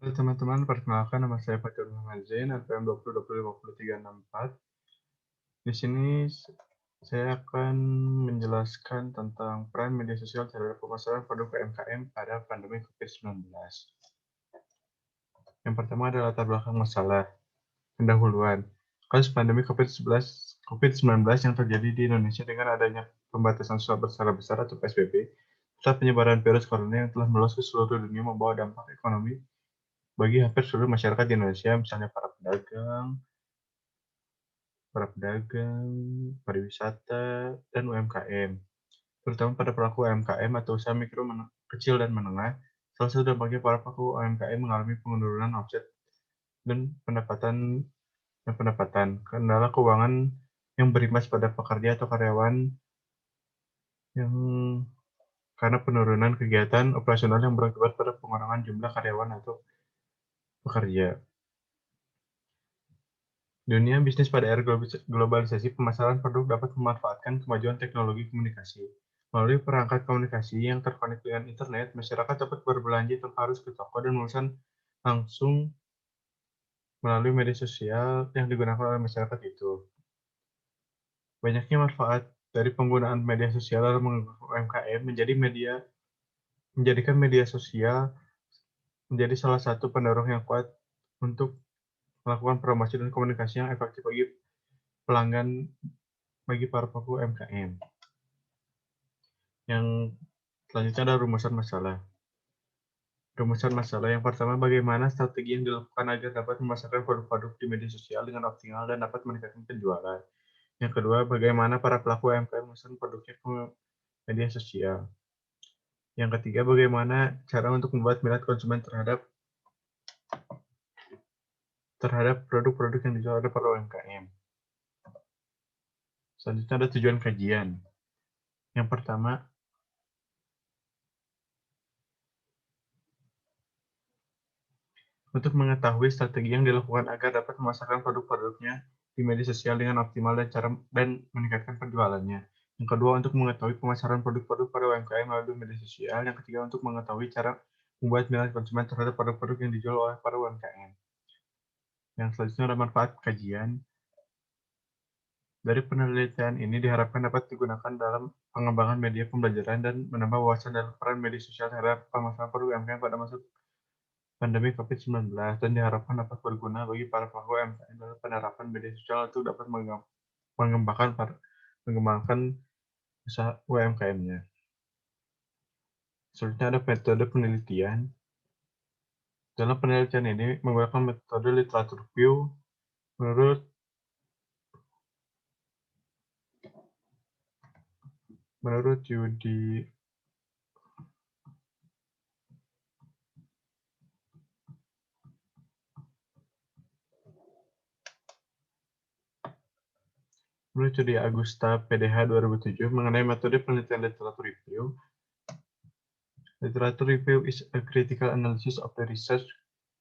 Halo teman-teman, perkenalkan nama saya Fatur Muhammad Zain, NPM 2020-20364. Di sini saya akan menjelaskan tentang peran media sosial terhadap pemasaran produk UMKM pada pandemi COVID-19. Yang pertama adalah latar belakang masalah. Pendahuluan. Kasus pandemi COVID-19 yang terjadi di Indonesia dengan adanya pembatasan sosial berskala besar atau PSBB, serta penyebaran virus corona yang telah meluas ke seluruh dunia membawa dampak ekonomi bagi hampir seluruh masyarakat di Indonesia, misalnya para pedagang, pariwisata, dan UMKM. Terutama pada pelaku UMKM atau usaha mikro, kecil, dan menengah, salah satu dampaknya para pelaku UMKM mengalami penurunan omset dan pendapatan, kendala keuangan yang berimbas pada pekerja atau karyawan yang karena penurunan kegiatan operasional yang berakibat pada pengurangan jumlah karyawan atau pekerja. Dunia bisnis pada era globalisasi, pemasaran produk dapat memanfaatkan kemajuan teknologi komunikasi. Melalui perangkat komunikasi yang terkonek dengan internet, masyarakat dapat berbelanja tanpa harus ke toko dan memesan langsung melalui media sosial yang digunakan oleh masyarakat itu. Banyaknya manfaat dari penggunaan media sosial dalam mengembangkan UMKM menjadikan media sosial menjadi salah satu pendorong yang kuat untuk melakukan promosi dan komunikasi yang efektif bagi pelanggan bagi para pelaku UMKM. Yang selanjutnya adalah rumusan masalah. Rumusan masalah yang pertama, bagaimana strategi yang dilakukan agar dapat memasarkan produk-produk di media sosial dengan optimal dan dapat meningkatkan penjualan. Yang kedua, bagaimana para pelaku UMKM memasarkan produknya ke media sosial. Yang ketiga, bagaimana cara untuk membuat minat konsumen terhadap produk-produk yang dijual oleh para UMKM. Selanjutnya ada tujuan kajian. Yang pertama, untuk mengetahui strategi yang dilakukan agar dapat memasarkan produk-produknya di media sosial dengan optimal dan meningkatkan penjualannya. Yang kedua, untuk mengetahui pemasaran produk-produk pada UMKM melalui media sosial. Yang ketiga, untuk mengetahui cara membuat minat konsumen terhadap produk-produk yang dijual oleh para UMKM. Yang selanjutnya ada manfaat kajian. Dari penelitian ini diharapkan dapat digunakan dalam pengembangan media pembelajaran dan menambah wawasan dalam peran media sosial terhadap pemasaran produk UMKM pada masa pandemi COVID-19 dan diharapkan dapat berguna bagi para pelaku UMKM dalam penerapan media sosial untuk dapat mengembangkan usaha UMKM-nya. Selanjutnya ada metode penelitian. Dalam penelitian ini menggunakan metode literatur review menurut Judi Agusta PDH 2007 mengenai metode penelitian literatur review. Literature review is a critical analysis of the research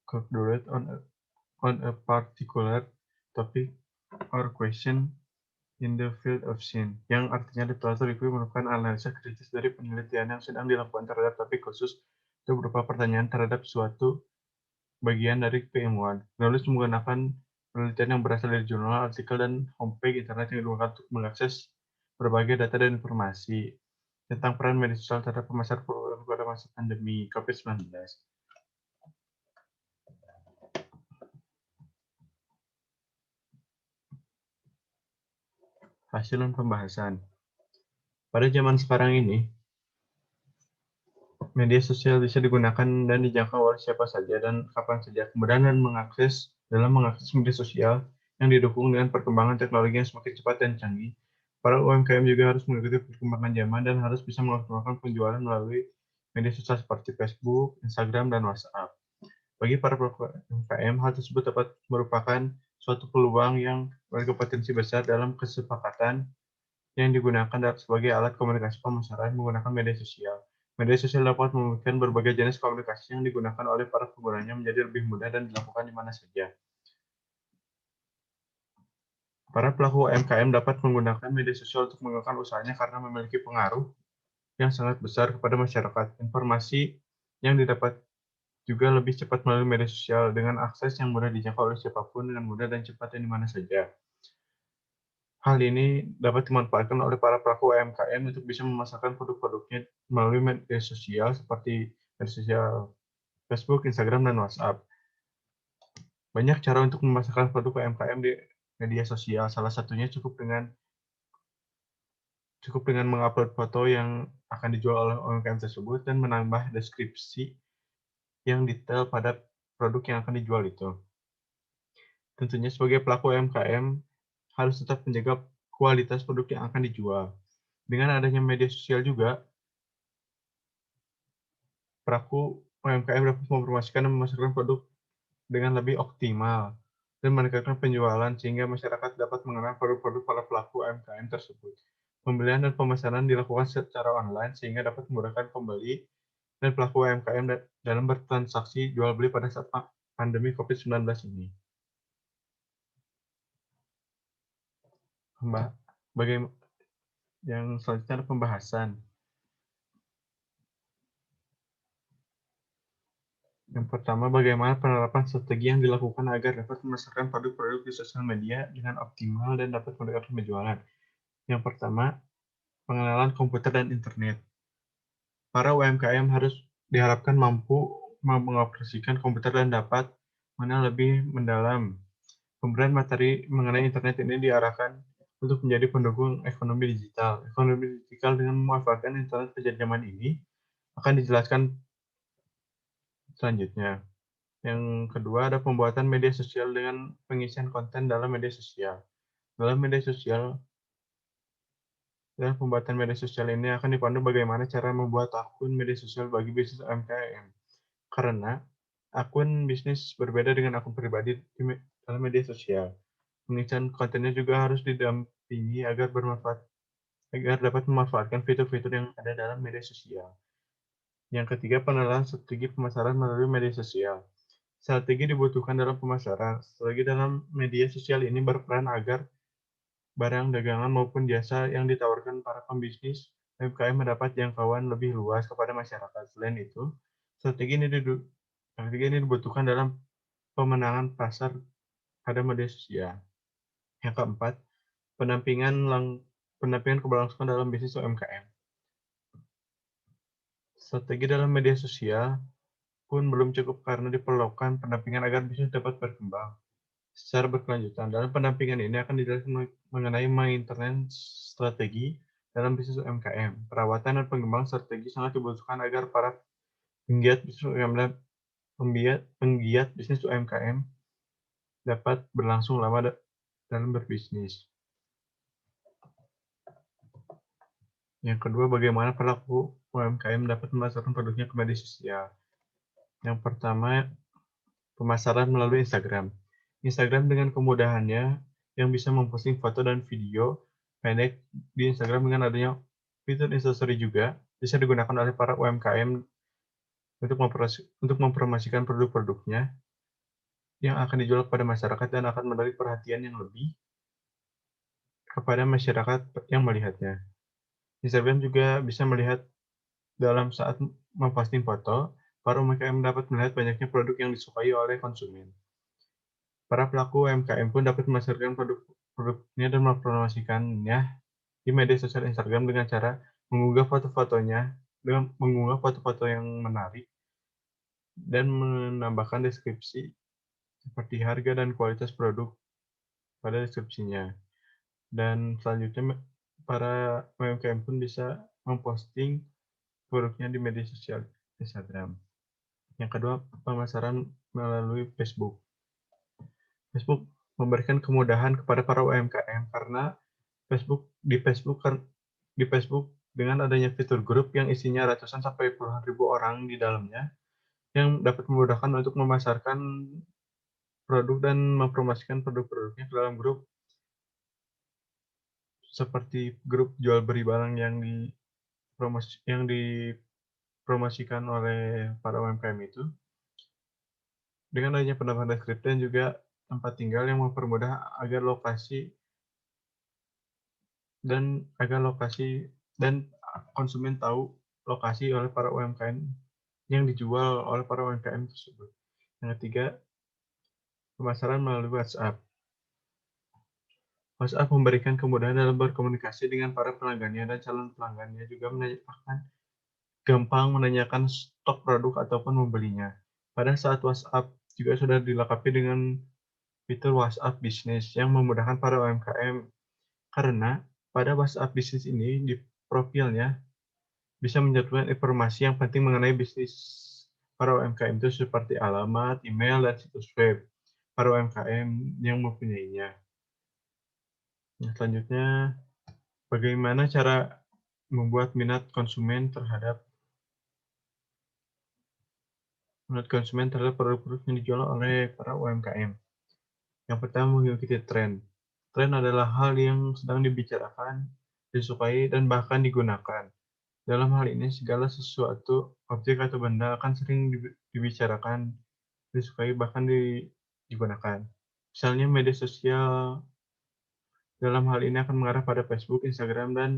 conducted on a particular topic or question in the field of science. Yang artinya literature review merupakan analisa kritis dari penelitian yang sedang dilakukan terhadap topik khusus itu berupa pertanyaan terhadap suatu bagian dari keilmuan. Penulis menggunakan penelitian yang berasal dari jurnal, artikel, dan homepage internet yang digunakan untuk mengakses berbagai data dan informasi tentang peran media sosial terhadap pemasaran produk pada masa pandemi COVID-19. Hasil dan pembahasan. Pada zaman sekarang ini, media sosial bisa digunakan dan dijangkau oleh siapa saja dan kapan saja. Kemudahan dalam mengakses media sosial yang didukung dengan perkembangan teknologi yang semakin cepat dan canggih. Para UMKM juga harus mengikuti perkembangan zaman dan harus bisa melakukan penjualan melalui media sosial seperti Facebook, Instagram, dan WhatsApp. Bagi para pelaku UMKM, hal tersebut dapat merupakan suatu peluang yang memiliki potensi besar dalam kesepakatan yang digunakan sebagai alat komunikasi pemasaran menggunakan media sosial. Media sosial dapat memungkinkan berbagai jenis komunikasi yang digunakan oleh para penggunanya menjadi lebih mudah dan dilakukan di mana saja. Para pelaku UMKM dapat menggunakan media sosial untuk mengembangkan usahanya karena memiliki pengaruh yang sangat besar kepada masyarakat. Informasi yang didapat juga lebih cepat melalui media sosial dengan akses yang mudah dijangkau oleh siapapun dengan mudah dan cepat dan di mana saja. Hal ini dapat dimanfaatkan oleh para pelaku UMKM untuk bisa memasarkan produk-produknya melalui media sosial seperti media sosial Facebook, Instagram, dan WhatsApp. Banyak cara untuk memasarkan produk UMKM di media sosial. Salah satunya cukup dengan mengupload foto yang akan dijual oleh UMKM tersebut dan menambah deskripsi yang detail pada produk yang akan dijual itu. Tentunya sebagai pelaku UMKM harus tetap menjaga kualitas produk yang akan dijual. Dengan adanya media sosial juga, pelaku UMKM dapat mempromosikan dan memasarkan produk dengan lebih optimal dan meningkatkan penjualan sehingga masyarakat dapat mengenal produk-produk para pelaku UMKM tersebut. Pembelian dan pemesanan dilakukan secara online sehingga dapat memudahkan pembeli dan pelaku UMKM dalam bertransaksi jual beli pada saat pandemi COVID-19 ini. Bagaimana yang selanjutnya ada pembahasan. Yang pertama, bagaimana penerapan strategi yang dilakukan agar dapat memasarkan produk-produk di sosial media dengan optimal dan dapat meningkatkan penjualan. Yang pertama, pengenalan komputer dan internet. Para UMKM harus diharapkan mampu mengoperasikan komputer dan dapat mengenal lebih mendalam. Pemberian materi mengenai internet ini diarahkan untuk menjadi pendukung ekonomi digital. Ekonomi digital dengan memanfaatkan internet pada zaman ini akan dijelaskan selanjutnya. Yang kedua ada pembuatan media sosial dengan pengisian konten dalam media sosial. Dalam pembuatan media sosial ini akan dipandu bagaimana cara membuat akun media sosial bagi bisnis UMKM. Karena akun bisnis berbeda dengan akun pribadi dalam media sosial. Pengisian kontennya juga harus didampingi agar dapat memanfaatkan fitur-fitur yang ada dalam media sosial. Yang ketiga, pengenalan strategi pemasaran melalui media sosial. Strategi dibutuhkan dalam pemasaran. Strategi dalam media sosial ini berperan agar barang dagangan maupun jasa yang ditawarkan para pembisnis UMKM mendapat jangkauan lebih luas kepada masyarakat. Selain itu, strategi ini dibutuhkan dalam pemenangan pasar pada media sosial. Yang keempat, pendampingan keberlangsungan dalam bisnis UMKM. Strategi dalam media sosial pun belum cukup karena diperlukan pendampingan agar bisnis dapat berkembang secara berkelanjutan. Dalam pendampingan ini akan dijelaskan mengenai maintenance strategi dalam bisnis UMKM. Perawatan dan pengembangan strategi sangat dibutuhkan agar para penggiat bisnis UMKM dapat berlangsung lama dalam berbisnis. Yang kedua, bagaimana pelaku UMKM dapat memasarkan produknya ke media sosial. Yang pertama, pemasaran melalui Instagram. Instagram dengan kemudahannya yang bisa memposting foto dan video pendek di Instagram dengan adanya fitur Instastory juga bisa digunakan oleh para UMKM untuk mempromosikan produk-produknya yang akan dijual kepada masyarakat dan akan menarik perhatian yang lebih kepada masyarakat yang melihatnya. Instagram juga bisa melihat dalam saat memposting foto, para UMKM dapat melihat banyaknya produk yang disukai oleh konsumen. Para pelaku UMKM pun dapat memasarkan produk-produknya dan mempromosikannya di media sosial Instagram dengan cara mengunggah foto-foto yang menarik dan menambahkan deskripsi seperti harga dan kualitas produk pada deskripsinya. Dan selanjutnya para UMKM pun bisa memposting produknya di media sosial Instagram. Yang kedua, pemasaran melalui Facebook. Facebook memberikan kemudahan kepada para UMKM karena di Facebook dengan adanya fitur grup yang isinya ratusan sampai puluhan ribu orang di dalamnya yang dapat memudahkan untuk memasarkan produk dan mempromosikan produk-produknya ke dalam grup seperti grup jual beli barang yang dipromosikan oleh para UMKM itu dengan adanya penambahan deskripsi dan juga tempat tinggal yang mempermudah agar lokasi dan konsumen tahu lokasi oleh para UMKM yang dijual oleh para UMKM tersebut. Yang ketiga, pemasaran melalui WhatsApp. WhatsApp memberikan kemudahan dalam berkomunikasi dengan para pelanggannya dan calon pelanggannya, juga menyediakan gampang menanyakan stok produk ataupun membelinya. Pada saat WhatsApp juga sudah dilengkapi dengan fitur WhatsApp Business yang memudahkan para UMKM, karena pada WhatsApp Business ini di profilnya bisa mencantumkan informasi yang penting mengenai bisnis para UMKM itu seperti alamat, email, dan situs web para UMKM yang mempunyainya. Nah, selanjutnya, bagaimana cara membuat minat konsumen terhadap produk-produk yang dijual oleh para UMKM. Yang pertama, mengikuti tren. Tren adalah hal yang sedang dibicarakan, disukai, dan bahkan digunakan. Dalam hal ini, segala sesuatu, objek atau benda akan sering dibicarakan, disukai, bahkan digunakan. Misalnya media sosial dalam hal ini akan mengarah pada Facebook, Instagram, dan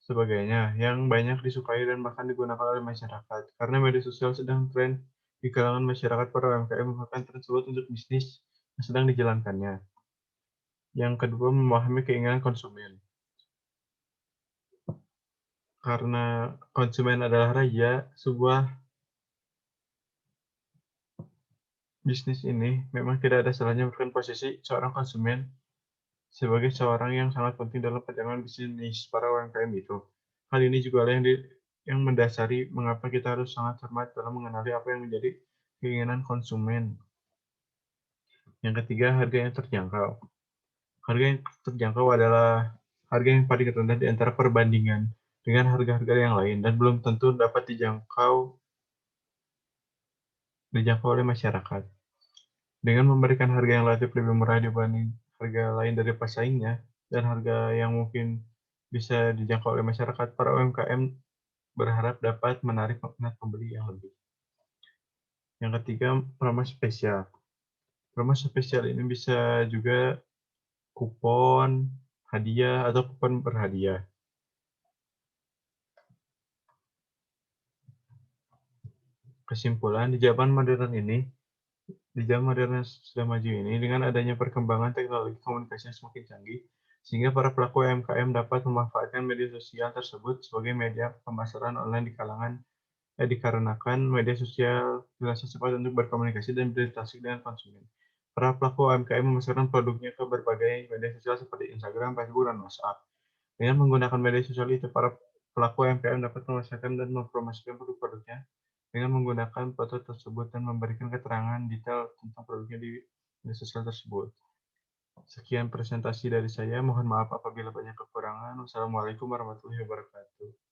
sebagainya, yang banyak disukai dan bahkan digunakan oleh masyarakat. Karena media sosial sedang tren di kalangan masyarakat, para UMKM merupakan tren tersebut untuk bisnis yang sedang dijalankannya. Yang kedua, memahami keinginan konsumen. Karena konsumen adalah raja, sebuah bisnis ini memang tidak ada salahnya memberikan posisi seorang konsumen sebagai seorang yang sangat penting dalam perjalanan bisnis para UMKM itu. Hal ini juga yang mendasari mengapa kita harus sangat cermat dalam mengenali apa yang menjadi keinginan konsumen. Yang ketiga, harga yang terjangkau. Harga yang terjangkau adalah harga yang paling rendah di antara perbandingan dengan harga-harga yang lain dan belum tentu dapat dijangkau oleh masyarakat. Dengan memberikan harga yang relatif lebih murah dibanding harga lain dari pesaingnya dan harga yang mungkin bisa dijangkau oleh masyarakat, para UMKM berharap dapat menarik minat pembeli yang lebih. Yang ketiga, promo spesial. Promo spesial ini bisa juga kupon hadiah atau kupon berhadiah. Kesimpulan, di zaman modern yang sudah maju ini, dengan adanya perkembangan teknologi komunikasi yang semakin canggih, sehingga para pelaku UMKM dapat memanfaatkan media sosial tersebut sebagai media pemasaran online dikarenakan media sosial dirasa cepat untuk berkomunikasi dan berinteraksi dengan konsumen. Para pelaku UMKM memasarkan produknya ke berbagai media sosial seperti Instagram, Facebook, dan WhatsApp. Dengan menggunakan media sosial itu, para pelaku UMKM dapat memasarkan dan mempromosikan produk-produknya dengan menggunakan foto tersebut dan memberikan keterangan detail tentang produknya di media sosial tersebut. Sekian presentasi dari saya. Mohon maaf apabila banyak kekurangan. Wassalamualaikum warahmatullahi wabarakatuh.